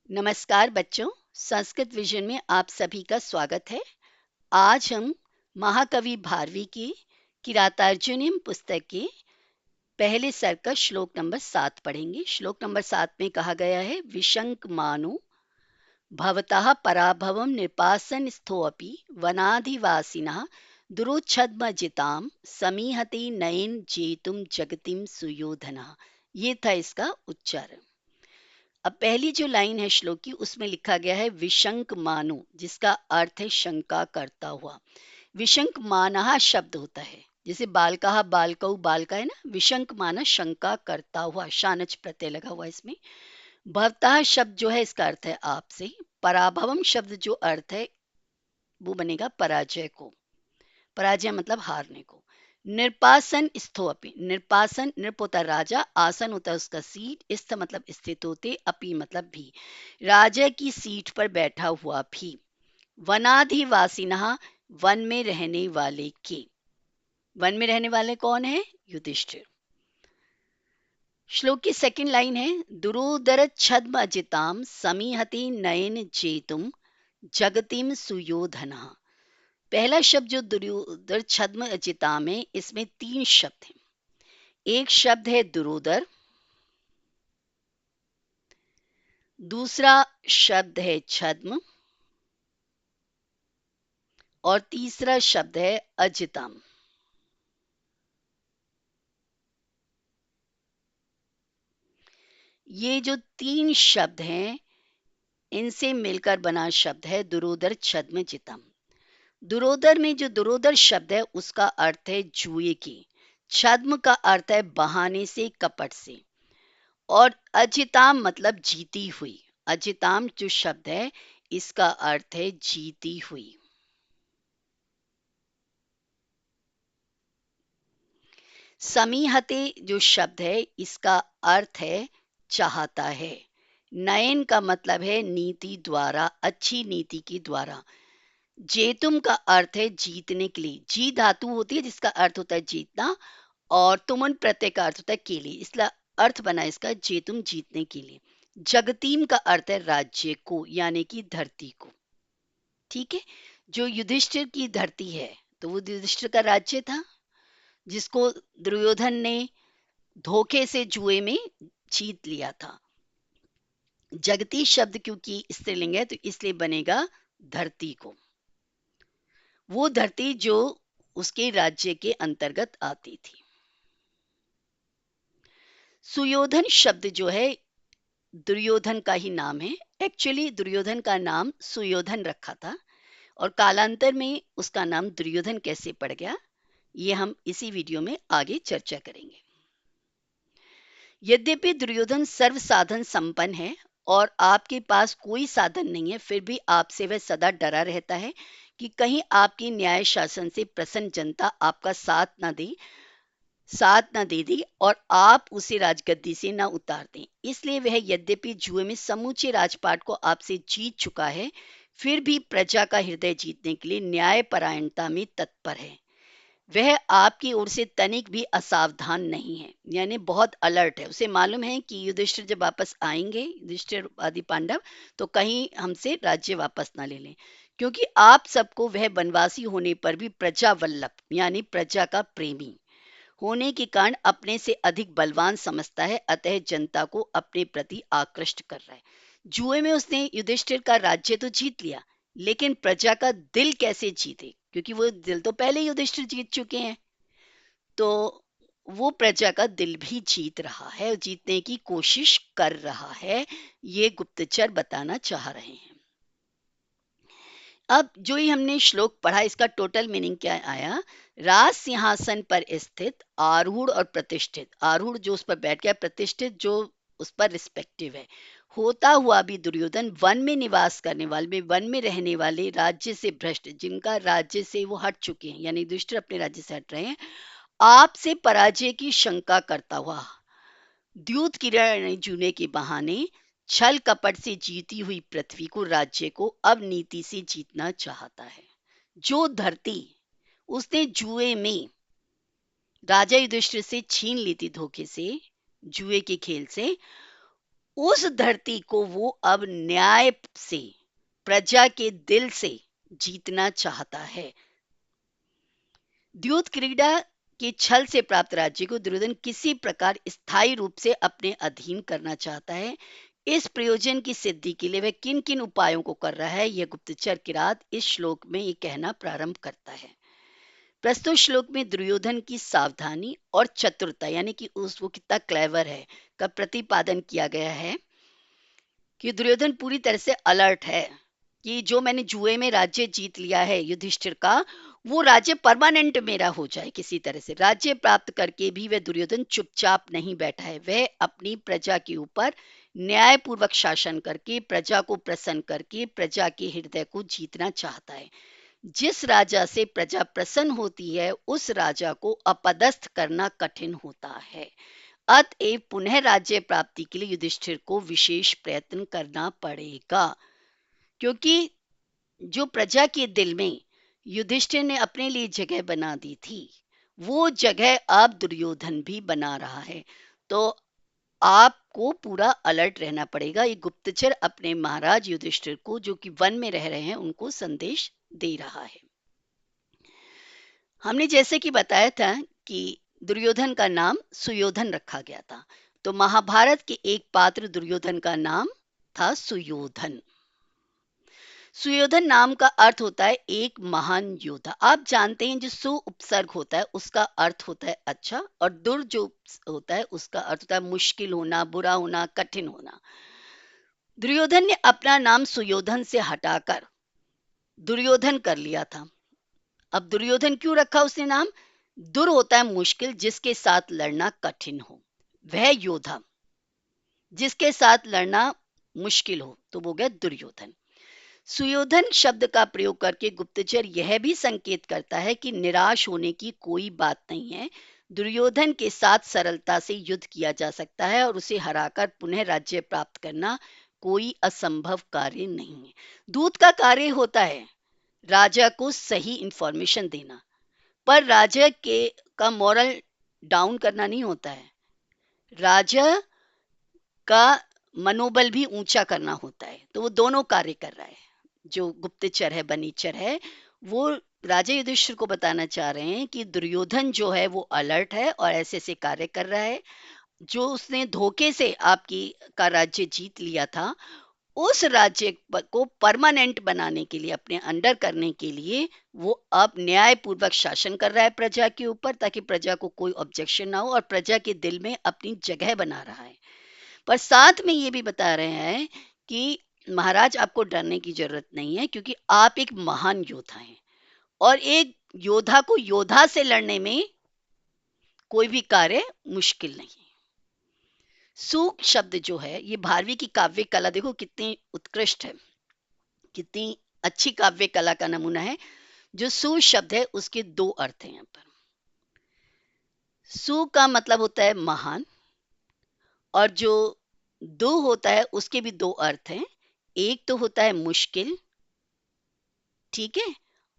नमस्कार बच्चों, संस्कृत विजन में आप सभी का स्वागत है। आज हम महाकवि भारवी की किरातार्जुनीयम पुस्तक के पहले सर्ग का श्लोक नंबर 7 पढ़ेंगे। श्लोक नंबर 7 में कहा गया है, विशंक मानो भवतः पराभवम निपासन स्थोऽपि वनाधिवासिनः दुरोच्छद्मजिताम समीहते नयन जेतुम जगतिम सुयोधनः। ये था इसका उच्चारण। अब पहली जो लाइन है श्लोक की, उसमें लिखा गया है विशंक मानो, जिसका अर्थ है शंका करता हुआ। विशंक मानहा शब्द होता है, जैसे बालकाहा बालकऊ बालका है ना, विशंक माना शंका करता हुआ, शानच प्रत्यय लगा हुआ इसमें। भवतः शब्द जो है इसका अर्थ है आपसे। पराभवम शब्द जो अर्थ है वो बनेगा पराजय को। पराजय मतलब हारने को। निर्पासन स्थो अपि, निर्पासन नृप होता राजा, आसन होता है उसका सीट, स्थ मतलब स्थित होते, अपि मतलब भी, राजा की सीट पर बैठा हुआ भी। वनाधिवासिनः, वन में रहने वाले के। वन में रहने वाले कौन है? युधिष्ठिर। श्लोक की सेकंड लाइन है, दुरोदर छद्म अजिताम समीहति नयन जेतुम जगतिम सुयोधनः। पहला शब्द जो दुर्योधर छद्म अजिता में, इसमें तीन शब्द हैं। एक शब्द है दुरोदर, दूसरा शब्द है छद्म, और तीसरा शब्द है अजितम। ये जो तीन शब्द हैं, इनसे मिलकर बना शब्द है दुरोदर छद्म जितम। दुरोदर में जो दुरोदर शब्द है उसका अर्थ है जुए की। छद्म का अर्थ है बहाने से, कपट से। और अजिताम मतलब जीती हुई। अजिताम जो शब्द है इसका अर्थ है जीती हुई। समीहते जो शब्द है इसका अर्थ है चाहता है। नयन का मतलब है नीति द्वारा, अच्छी नीति की द्वारा। जेतुम का अर्थ है जीतने के लिए। जी धातु होती है जिसका अर्थ होता है जीतना, और तुमन प्रत्यय का अर्थ होता है के लिए, इसलिए अर्थ बना इसका जेतुम जीतने के लिए। जगतीम का अर्थ है राज्य को, यानी कि धरती को। ठीक है, जो युधिष्ठिर की धरती है तो वो युधिष्ठिर का राज्य था, जिसको दुर्योधन ने धोखे से जुए में जीत लिया था। जगती शब्द क्योंकि स्त्रीलिंग है तो इसलिए बनेगा धरती को, वो धरती जो उसके राज्य के अंतर्गत आती थी। सुयोधन शब्द जो है दुर्योधन का ही नाम है। एक्चुअली दुर्योधन का नाम सुयोधन रखा था, और कालांतर में उसका नाम दुर्योधन कैसे पड़ गया, ये हम इसी वीडियो में आगे चर्चा करेंगे। यद्यपि दुर्योधन सर्व साधन संपन्न है और आपके पास कोई साधन नहीं है, फिर भी आपसे वह सदा डरा रहता है कि कहीं आपकी न्याय शासन से प्रसन्न जनता आपका साथ न दे दी और आप उसे राजगद्दी से न उतार दें। इसलिए वह यद्यपि जुए में समूचे राजपाट को आपसे जीत चुका है, फिर भी प्रजा का हृदय जीतने के लिए न्यायपरायणता में तत्पर है। वह आपकी ओर से तनिक भी असावधान नहीं है, यानी बहुत अलर्ट है। उसे मालूम है कि युधिष्ठिर जब वापस आएंगे, युधिष्ठिर आदि पांडव, तो कहीं हमसे राज्य वापस ना ले लें, क्योंकि आप सबको वह वनवासी होने पर भी प्रजा वल्लभ, यानी प्रजा का प्रेमी होने के कारण अपने से अधिक बलवान समझता है, अतः जनता को अपने प्रति आकृष्ट कर रहा है। जुए में उसने युधिष्ठिर का राज्य तो जीत लिया, लेकिन प्रजा का दिल कैसे जीते, क्योंकि वो दिल तो पहले ही युधिष्ठिर जीत चुके हैं। तो वो प्रजा का दिल भी जीत रहा है और जीतने की कोशिश कर रहा है, ये गुप्तचर बताना चाह रहे हैं। अब जो ही हमने श्लोक पढ़ा, इसका टोटल मीनिंग क्या आया? राज सिंहासन पर स्थित, आरूढ़ और प्रतिष्ठित। आरूढ़ जो उस पर बैठ गया, प्रतिष्ठित जो उस पर रिस्पेक्टिव है। होता हुआ भी दुर्योधन वन में निवास करने वाले, वन में रहने वाले, राज्य से भ्रष्ट, जिनका राज्य से वो हट चुके हैं, यानी दुष्ट अपने राज्य से हट रहे हैं, आपसे पराजय की शंका करता हुआ, द्यूत किरण जूने के बहाने छल कपट से जीती हुई पृथ्वी को, राज्य को अब नीति से जीतना चाहता है। जो धरती उसने जुए में राजा युधिष्ठिर से छीन ली थी, धोखे से, जुए के खेल से, उस धरती को वो अब न्याय से, प्रजा के दिल से जीतना चाहता है। द्यूत क्रीड़ा के छल से प्राप्त राज्य को दुर्योधन किसी प्रकार स्थायी रूप से अपने अधीन करना चाहता है। इस प्रयोजन की सिद्धि के लिए वह किन किन उपायों को कर रहा है, यह गुप्तचर किरात इस श्लोक में ये कहना प्रारंभ करता है। प्रस्तुत श्लोक में दुर्योधन की सावधानी और चतुरता, यानी कि उस वो कितना क्लेवर है, का प्रतिपादन किया गया है कि दुर्योधन पूरी तरह से अलर्ट है कि जो मैंने जुए में राज्य जीत लिया है युधिष्ठिर का, वो राज्य परमानेंट मेरा हो जाए। किसी तरह से राज्य प्राप्त करके भी वह दुर्योधन चुपचाप नहीं बैठा है। वह अपनी प्रजा के ऊपर न्यायपूर्वक शासन करके, प्रजा को प्रसन्न करके, प्रजा के हृदय को जीतना चाहता है। जिस राजा से प्रजा प्रसन्न होती है, उस राजा को अपदस्थ करना कठिन होता है। अतएव पुनः राज्य प्राप्ति के लिए युधिष्ठिर को विशेष प्रयत्न करना पड़ेगा, क्योंकि जो प्रजा के दिल में युधिष्ठिर ने अपने लिए जगह बना दी थी, वो जगह अब दुर्योधन भी बना रहा है। तो आपको पूरा अलर्ट रहना पड़ेगा। ये गुप्तचर अपने महाराज युधिष्ठिर को, जो कि वन में रह रहे हैं, उनको संदेश दे रहा है। हमने जैसे कि बताया था कि दुर्योधन का नाम सुयोधन रखा गया था। तो महाभारत के एक पात्र दुर्योधन का नाम था सुयोधन। सुयोधन नाम का अर्थ होता है एक महान योद्धा। आप जानते हैं जो सु उपसर्ग होता है उसका अर्थ होता है अच्छा, और दुर जो होता है उसका अर्थ होता है मुश्किल होना, बुरा होना, कठिन होना। दुर्योधन ने अपना नाम सुयोधन से हटाकर दुर्योधन कर लिया था। अब दुर्योधन क्यों रखा उसने नाम? दुर होता है मुश्किल, जिसके साथ लड़ना कठिन हो, वह योद्धा जिसके साथ लड़ना मुश्किल हो, तो वो गया दुर्योधन। सुयोधन शब्द का प्रयोग करके गुप्तचर यह भी संकेत करता है कि निराश होने की कोई बात नहीं है। दुर्योधन के साथ सरलता से युद्ध किया जा सकता है और उसे हराकर पुनः राज्य प्राप्त करना कोई असंभव कार्य नहीं है। दूत का कार्य होता है राजा को सही इंफॉर्मेशन देना, पर राजा के का मॉरल डाउन करना नहीं होता है। राजा का मनोबल भी ऊंचा करना होता है। तो वो दोनों कार्य कर रहा है। जो गुप्तचर है, बनीचर है, वो राजा युधिष्ठिर को बताना चाह रहे हैं कि दुर्योधन जो है वो अलर्ट है और ऐसे ऐसे कार्य कर रहा है। जो उसने धोखे से आपकी का राज्य जीत लिया था, उस राज्य को परमानेंट बनाने के लिए, अपने अंडर करने के लिए, वो अब न्यायपूर्वक शासन कर रहा है प्रजा के ऊपर, ताकि प्रजा को कोई ऑब्जेक्शन ना हो, और प्रजा के दिल में अपनी जगह बना रहा है। पर साथ में ये भी बता रहे हैं कि महाराज आपको डरने की जरूरत नहीं है, क्योंकि आप एक महान योद्धा हैं, और एक योद्धा को योद्धा से लड़ने में कोई भी कार्य मुश्किल नहीं है। सूक शब्द जो है, ये भारवी की काव्य कला देखो कितनी उत्कृष्ट है, कितनी अच्छी काव्य कला का नमूना है। जो सु शब्द है उसके दो अर्थ हैं यहाँ पर। सु का मतलब होता है महान, और जो दो होता है उसके भी दो अर्थ हैं। एक तो होता है मुश्किल, ठीक है,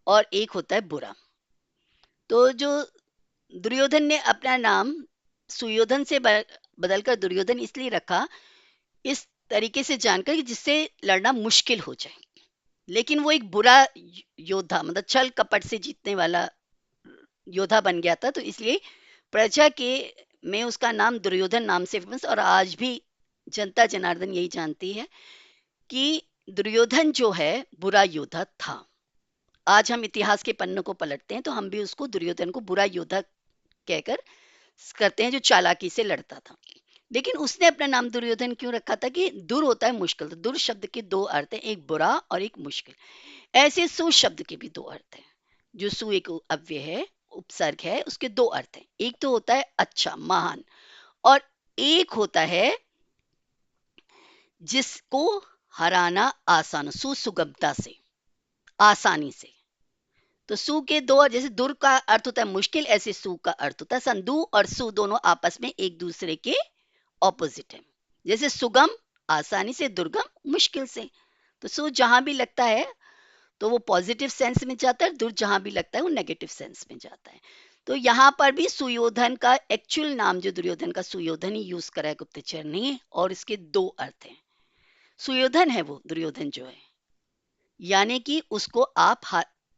और एक होता है बुरा। तो जो दुर्योधन ने अपना नाम सुयोधन से बदलकर दुर्योधन इसलिए रखा, इस तरीके से जानकर कि जिससे लड़ना मुश्किल हो जाए। लेकिन वो एक बुरा योद्धा, मतलब छल कपट से जीतने वाला योद्धा बन गया था, तो इसलिए प्रजा के में उसका नाम दुर्योधन नाम से फेमस। और आज भी जनता जनार्दन यही जानती है कि दुर्योधन जो है बुरा योद्धा था। आज हम इतिहास के पन्नों को पलटते हैं तो हम भी उसको दुर्योधन को बुरा योद्धा कहकर करते हैं, जो चालाकी से लड़ता था। लेकिन उसने अपना नाम दुर्योधन क्यों रखा था? कि दुर होता है मुश्किल, तो दुर शब्द के दो अर्थ हैं, एक बुरा और एक मुश्किल। ऐसे सु शब्द के भी दो अर्थ हैं। जो सु एक अव्यय है, उपसर्ग है, उसके दो अर्थ हैं। एक तो होता है अच्छा, महान, और एक होता है जिसको हराना आसान, सुसुगमता से, आसानी से। तो सु के दो अर्थ, जैसे दुर का अर्थ होता है मुश्किल, ऐसे सु का अर्थ होता है संदू, और सु दोनों आपस में एक दूसरे के ऑपोजिट है। जैसे सुगम आसानी से, दुर्गम मुश्किल से। तो सु जहां भी लगता है तो वो पॉजिटिव सेंस में जाता है, दुर जहां भी लगता है वो नेगेटिव सेंस में जाता है। तो यहाँ पर भी सुयोधन का एक्चुअल नाम जो दुर्योधन का सुयोधन ही यूज करा है गुप्तचर ने, और इसके दो अर्थ हैं। सुयोधन है वो दुर्योधन जो है, यानी कि उसको आप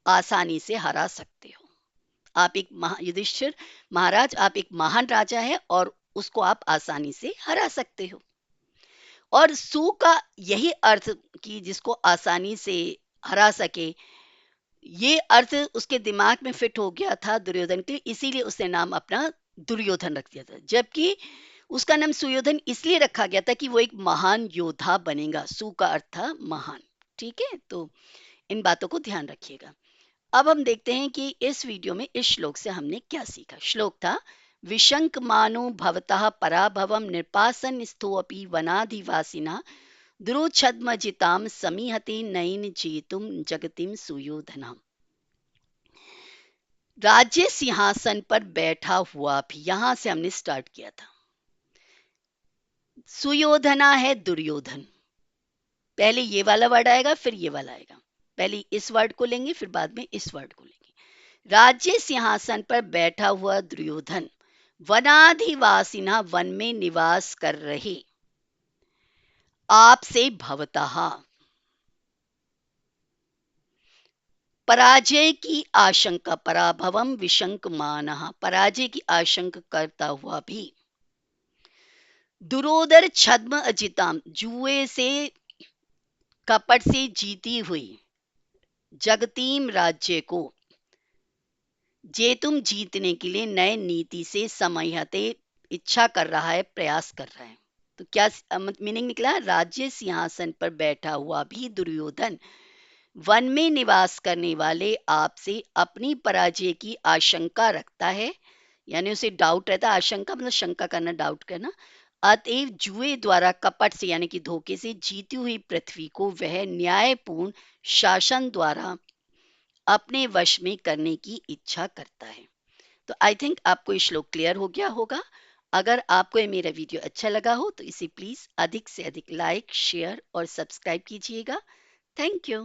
आसानी से हरा सकते हो। आप एक युधिष्ठिर महाराज, आप एक महान राजा है और उसको आप आसानी से हरा सकते हो। और सु का यही अर्थ कि जिसको आसानी से हरा सके, ये अर्थ उसके दिमाग में फिट हो गया था दुर्योधन के लिए, इसीलिए उसने नाम अपना दुर्योधन रख दिया था। जबकि उसका नाम सुयोधन इसलिए रखा गया था कि वो एक महान योद्धा बनेगा। सु का अर्थ था महान। ठीक है, तो इन बातों को ध्यान रखिएगा। अब हम देखते हैं कि इस वीडियो में इस श्लोक से हमने क्या सीखा। श्लोक था, विशंक मानो भवतः पराभवम निर्पासन स्थोपि वनाधिवासिना दुरोच्छद्मजिताम समीहते नयन जेतुम जगतिम सुयोधनम। राज्य सिंहासन पर बैठा हुआ भी, यहां से हमने स्टार्ट किया था। सुयोधना है दुर्योधन, पहले ये वाला वर्ड आएगा फिर ये वाला आएगा। पहले इस वर्ड को लेंगे फिर बाद में इस वर्ड को लेंगे। राज्य सिंहासन पर बैठा हुआ दुर्योधन, वनाधिवासिना वन में निवास कर रहे, आपसे भवतः पराजय की आशंका, पराभवम विशंकमानः, पराजय की आशंका करता हुआ भी, दुरोदर छद्म अजिताम, जुए से कपट से जीती हुई, जगतीम राज्य को, जेतुम जीतने के लिए नए नीति से समयते, इच्छा कर रहा है, प्रयास कर रहा है। तो क्या मीनिंग निकला? राज्य सिंहासन पर बैठा हुआ भी दुर्योधन वन में निवास करने वाले आपसे अपनी पराजय की आशंका रखता है, यानी उसे डाउट रहता है। आशंका मतलब शंका करना, डाउट करना। अतएव जुए द्वारा, कपट से यानी कि धोखे से जीती हुई पृथ्वी को वह न्यायपूर्ण शासन द्वारा अपने वश में करने की इच्छा करता है। तो आई थिंक आपको ये श्लोक क्लियर हो गया होगा। अगर आपको ये मेरा वीडियो अच्छा लगा हो तो इसे प्लीज अधिक से अधिक लाइक, शेयर और सब्सक्राइब कीजिएगा। Thank you.